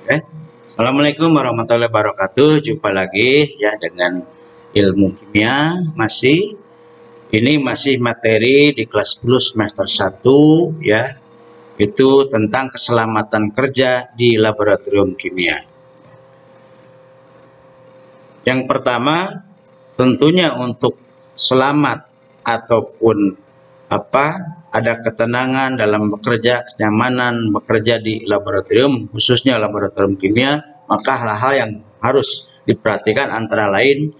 Ya. Assalamualaikum warahmatullahi wabarakatuh. Jumpa lagi ya dengan ilmu kimia ini masih materi di kelas 10 semester 1 ya. Itu tentang keselamatan kerja di laboratorium kimia. Yang pertama tentunya untuk selamat ataupun ada ketenangan dalam bekerja, kenyamanan bekerja di laboratorium, khususnya laboratorium kimia, maka hal-hal yang harus diperhatikan antara lain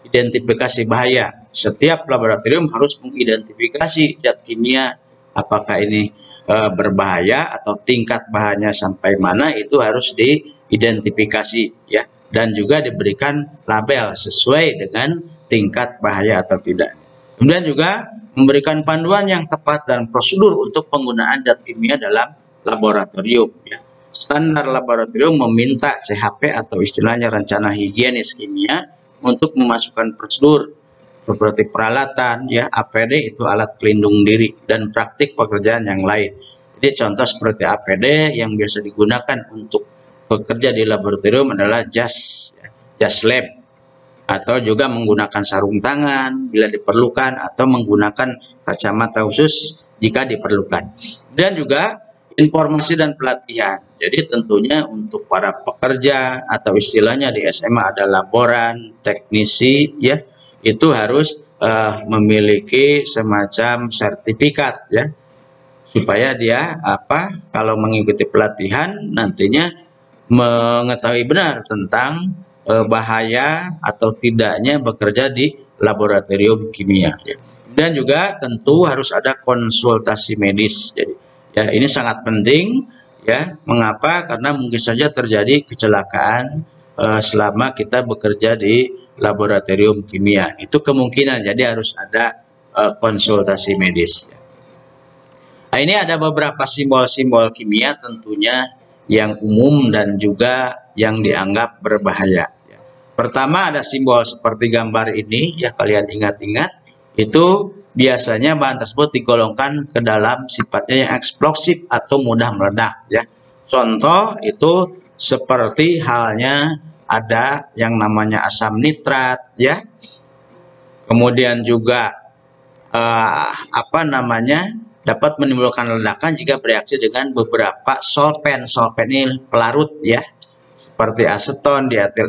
identifikasi bahaya. Setiap laboratorium harus mengidentifikasi zat kimia, apakah ini berbahaya atau tingkat bahayanya sampai mana, itu harus diidentifikasi ya, dan juga diberikan label sesuai dengan tingkat bahaya atau tidak. Kemudian juga memberikan panduan yang tepat dan prosedur untuk penggunaan zat kimia dalam laboratorium. Ya. Standar laboratorium meminta CHP atau istilahnya rencana higienis kimia untuk memasukkan prosedur seperti peralatan, ya, APD itu alat pelindung diri, dan praktik pekerjaan yang lain. Jadi contoh seperti APD yang biasa digunakan untuk bekerja di laboratorium adalah jas lab, atau juga menggunakan sarung tangan bila diperlukan, atau menggunakan kacamata khusus jika diperlukan. Dan juga informasi dan pelatihan. Jadi tentunya untuk para pekerja atau istilahnya di SMA ada laboran, teknisi, ya, itu harus memiliki semacam sertifikat ya, supaya dia kalau mengikuti pelatihan nantinya mengetahui benar tentang bahaya atau tidaknya bekerja di laboratorium kimia. Ya. Dan juga tentu harus ada konsultasi medis. Jadi ya ini sangat penting ya. Mengapa? Karena mungkin saja terjadi kecelakaan selama kita bekerja di laboratorium kimia. Itu kemungkinan. Jadi harus ada konsultasi medis. Nah, ini ada beberapa simbol-simbol kimia tentunya yang umum dan juga yang dianggap berbahaya. Pertama ada simbol seperti gambar ini ya, kalian ingat-ingat, itu biasanya bahan tersebut digolongkan ke dalam sifatnya yang eksplosif atau mudah meledak ya. Contoh itu seperti halnya ada yang namanya asam nitrat ya. Kemudian juga dapat menimbulkan ledakan jika bereaksi dengan beberapa solvent. Solvent ini pelarut ya, seperti aseton, diatil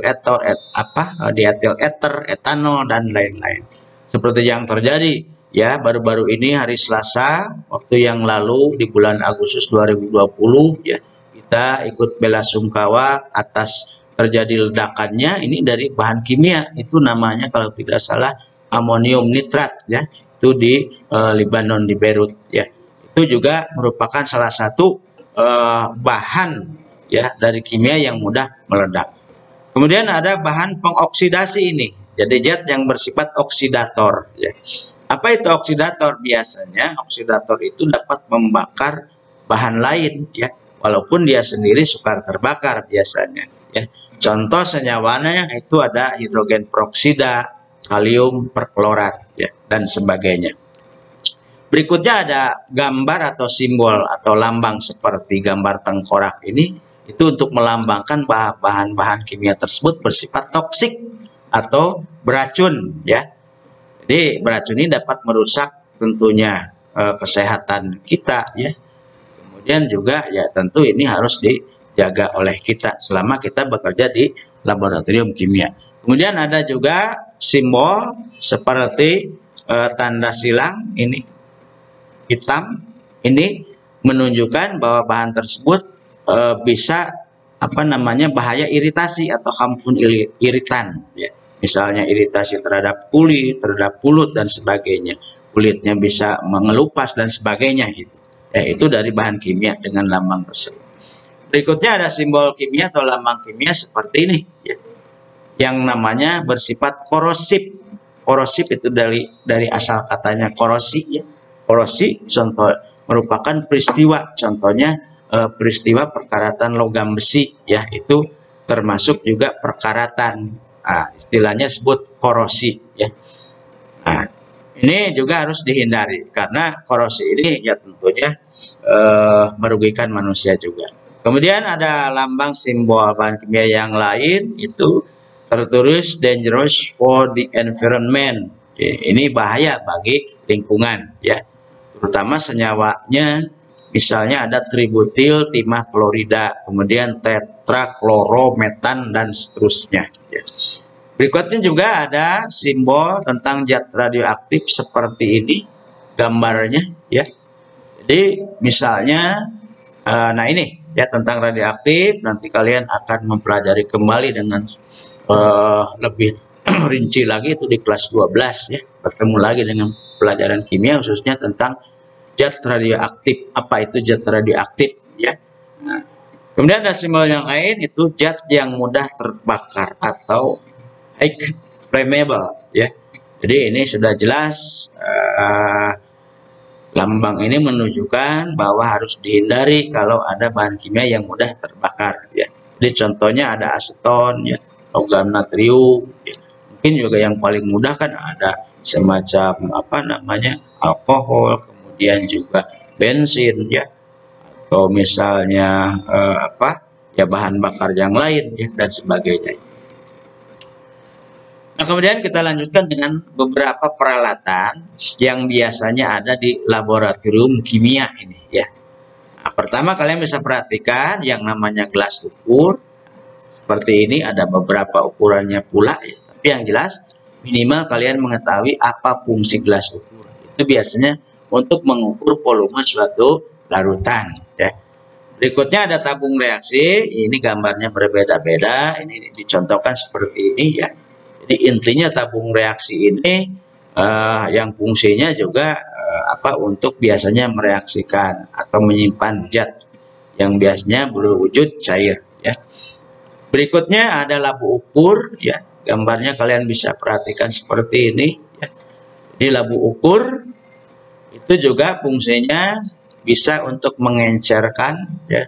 ether, etanol, dan lain-lain. Seperti yang terjadi ya baru-baru ini hari Selasa waktu yang lalu di bulan Agustus 2020 ya, kita ikut belasungkawa atas terjadi ledakannya ini dari bahan kimia, itu namanya kalau tidak salah amonium nitrat ya, itu di Lebanon, di Beirut ya. Itu juga merupakan salah satu bahan ya dari kimia yang mudah meledak. Kemudian ada bahan pengoksidasi ini. Jadi zat yang bersifat oksidator ya. Apa itu oksidator? Biasanya oksidator itu dapat membakar bahan lain ya, walaupun dia sendiri sukar terbakar biasanya ya. Contoh senyawanya itu ada hidrogen peroksida, kalium perklorat ya, dan sebagainya. Berikutnya ada gambar atau simbol atau lambang seperti gambar tengkorak ini, itu untuk melambangkan bahan-bahan kimia tersebut bersifat toksik atau beracun ya. Jadi beracun ini dapat merusak tentunya kesehatan kita ya. Kemudian juga ya tentu ini harus dijaga oleh kita selama kita bekerja di laboratorium kimia. Kemudian ada juga simbol seperti tanda silang ini hitam, ini menunjukkan bahwa bahan tersebut bisa bahaya iritasi atau harmful iritan ya. Misalnya iritasi terhadap kulit, terhadap mulut dan sebagainya. Kulitnya bisa mengelupas dan sebagainya gitu. Ya, itu dari bahan kimia dengan lambang tersebut. Berikutnya ada simbol kimia atau lambang kimia seperti ini ya, yang namanya bersifat korosif. Korosif itu dari asal katanya korosi ya. Korosi contoh merupakan peristiwa, contohnya peristiwa perkaratan logam besi ya, itu termasuk juga perkaratan. Istilahnya sebut korosi ya. Nah, ini juga harus dihindari karena korosi ini ya tentunya merugikan manusia juga. kemudian ada lambang simbol bahan kimia yang lain, itu tertulis dangerous for the environment. Ini bahaya bagi lingkungan, ya. Terutama senyawanya, misalnya ada tributil timah klorida, kemudian tetraklorometan dan seterusnya, ya. Berikutnya juga ada simbol tentang zat radioaktif seperti ini gambarnya, ya. Jadi misalnya nah ini ya tentang radioaktif, nanti kalian akan mempelajari kembali dengan lebih rinci lagi itu di kelas 12, ya. Bertemu lagi dengan pelajaran kimia khususnya tentang zat radioaktif. Apa itu zat radioaktif, ya. Nah, kemudian ada simbol yang lain, itu zat yang mudah terbakar atau high flammable, ya. Jadi ini sudah jelas lambang ini menunjukkan bahwa harus dihindari kalau ada bahan kimia yang mudah terbakar, ya. Jadi contohnya ada aseton, ya, logam natrium, ya. Mungkin juga yang paling mudah kan ada semacam apa namanya alkohol, kemudian juga bensin, ya, atau misalnya apa ya bahan bakar yang lain, ya, dan sebagainya. Nah, kemudian kita lanjutkan dengan beberapa peralatan yang biasanya ada di laboratorium kimia ini, ya. Nah, pertama kalian bisa perhatikan yang namanya gelas ukur. Seperti ini ada beberapa ukurannya pula, ya. Tapi yang jelas minimal kalian mengetahui apa fungsi gelas ukur. Itu biasanya untuk mengukur volume suatu larutan, ya. Berikutnya ada tabung reaksi. Ini gambarnya berbeda-beda. Ini dicontohkan seperti ini, ya. Jadi intinya tabung reaksi ini yang fungsinya juga apa untuk biasanya mereaksikan atau menyimpan zat yang biasanya berwujud cair, ya. Berikutnya ada labu ukur, ya. Gambarnya kalian bisa perhatikan seperti ini, ya. Jadi labu ukur itu juga fungsinya bisa untuk mengencerkan, ya,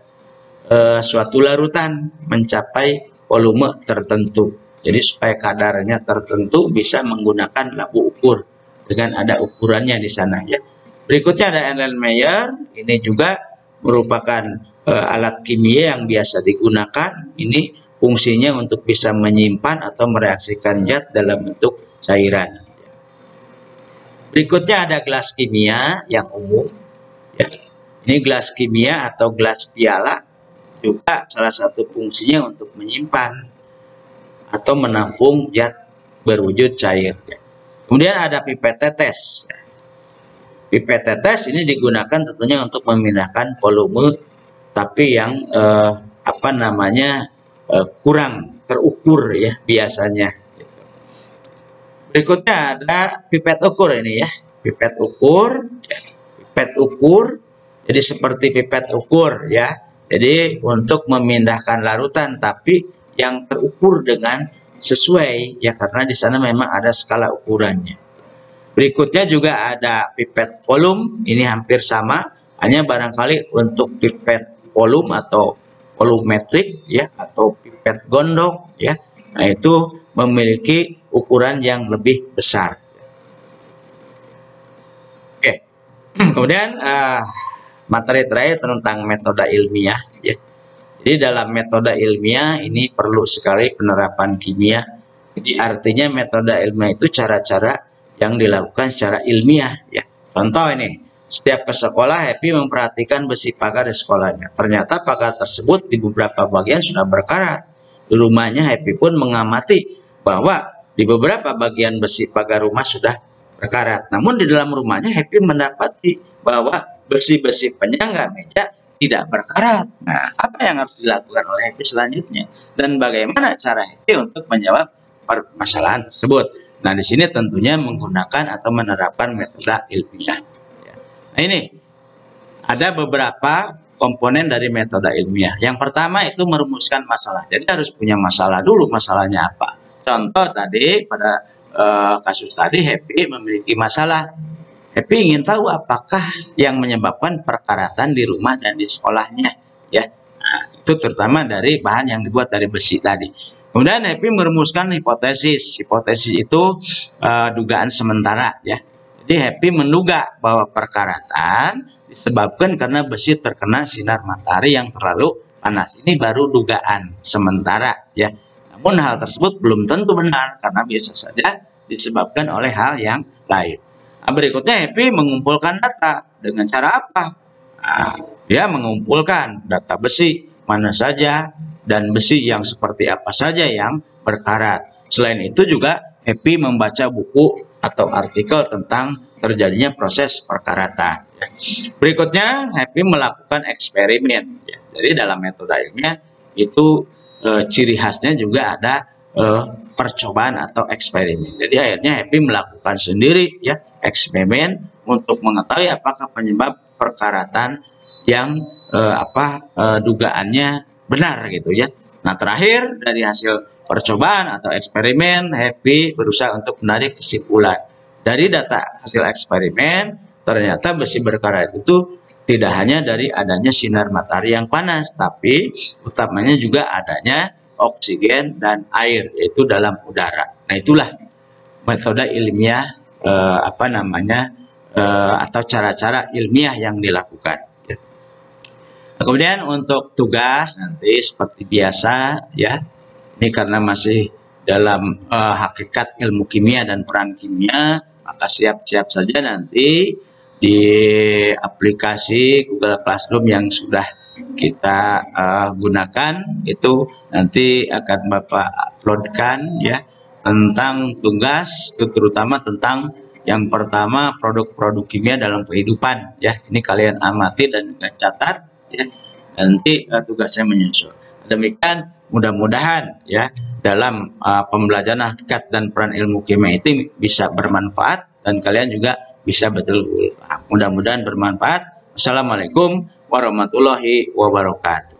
suatu larutan mencapai volume tertentu. Jadi supaya kadarnya tertentu bisa menggunakan labu ukur dengan ada ukurannya di sana, ya. Berikutnya ada Erlenmeyer. Ini juga merupakan alat kimia yang biasa digunakan. Ini fungsinya untuk bisa menyimpan atau mereaksikan zat dalam bentuk cairan. Berikutnya ada gelas kimia yang umum, ya. Ini gelas kimia atau gelas piala juga salah satu fungsinya untuk menyimpan atau menampung zat berwujud cair, ya. Kemudian ada pipet tetes. Pipet tetes ini digunakan tentunya untuk memindahkan volume tapi yang apa namanya kurang terukur, ya, biasanya. Berikutnya ada pipet ukur ini, ya. Pipet ukur, ya. Pipet ukur. Jadi seperti pipet ukur, ya. Jadi untuk memindahkan larutan tapi yang terukur dengan sesuai, ya, karena di sana memang ada skala ukurannya. Berikutnya juga ada pipet volume. Ini hampir sama, hanya barangkali untuk pipet volume atau volumetrik, ya, atau pipet gondok, ya. Nah, itu memiliki ukuran yang lebih besar. Oke. Kemudian materi terakhir tentang metode ilmiah, ya. Jadi dalam metode ilmiah ini perlu sekali penerapan kimia. Jadi artinya metode ilmiah itu cara-cara yang dilakukan secara ilmiah, ya. Contoh ini, setiap ke sekolah Happy memperhatikan besi pagar di sekolahnya. Ternyata pagar tersebut di beberapa bagian sudah berkarat. Di rumahnya Happy pun mengamati bahwa di beberapa bagian besi pagar rumah sudah berkarat. Namun di dalam rumahnya Happy mendapati bahwa besi-besi penyangga meja tidak berkarat. Nah, apa yang harus dilakukan oleh Happy selanjutnya? Dan bagaimana cara Happy untuk menjawab permasalahan tersebut? Nah, di sini tentunya menggunakan atau menerapkan metode ilmiah. Nah, ini ada beberapa komponen dari metode ilmiah. Yang pertama itu merumuskan masalah. Jadi harus punya masalah dulu, masalahnya apa. Contoh tadi pada kasus tadi Happy memiliki masalah. Happy ingin tahu apakah yang menyebabkan perkaratan di rumah dan di sekolahnya, ya. Nah, itu terutama dari bahan yang dibuat dari besi tadi. Kemudian Happy merumuskan hipotesis. Hipotesis itu dugaan sementara, ya. Jadi Happy menduga bahwa perkaratan disebabkan karena besi terkena sinar matahari yang terlalu panas. Ini baru dugaan sementara ya. Namun hal tersebut belum tentu benar karena bisa saja disebabkan oleh hal yang lain. Nah, berikutnya Happy mengumpulkan data dengan cara apa? Nah, dia mengumpulkan data besi mana saja dan besi yang seperti apa saja yang berkarat. Selain itu juga Happy membaca buku atau artikel tentang terjadinya proses perkaratan. Berikutnya Happy melakukan eksperimen. Jadi dalam metode ilmiah itu ciri khasnya juga ada percobaan atau eksperimen. Jadi akhirnya Happy melakukan sendiri ya eksperimen untuk mengetahui apakah penyebab perkaratan yang dugaannya benar gitu ya. Nah, terakhir dari hasil percobaan atau eksperimen, Happy berusaha untuk menarik kesimpulan. Dari data hasil eksperimen, ternyata besi berkarat itu tidak hanya dari adanya sinar matahari yang panas, tapi utamanya juga adanya oksigen dan air, yaitu dalam udara. Nah, itulah metode ilmiah atau cara-cara ilmiah yang dilakukan. Nah, kemudian untuk tugas nanti seperti biasa ya, ini karena masih dalam hakikat ilmu kimia dan peran kimia, maka siap-siap saja nanti di aplikasi Google Classroom yang sudah kita gunakan itu nanti akan Bapak uploadkan ya tentang tugas, terutama tentang yang pertama produk-produk kimia dalam kehidupan ya. Ini kalian amati dan juga catat ya. Nanti tugasnya menyusul. Demikian mudah-mudahan ya dalam pembelajaran hakikat dan peran ilmu kimia itu bisa bermanfaat dan kalian juga bisa betul. Mudah-mudahan bermanfaat. Assalamualaikum warahmatullahi wabarakatuh.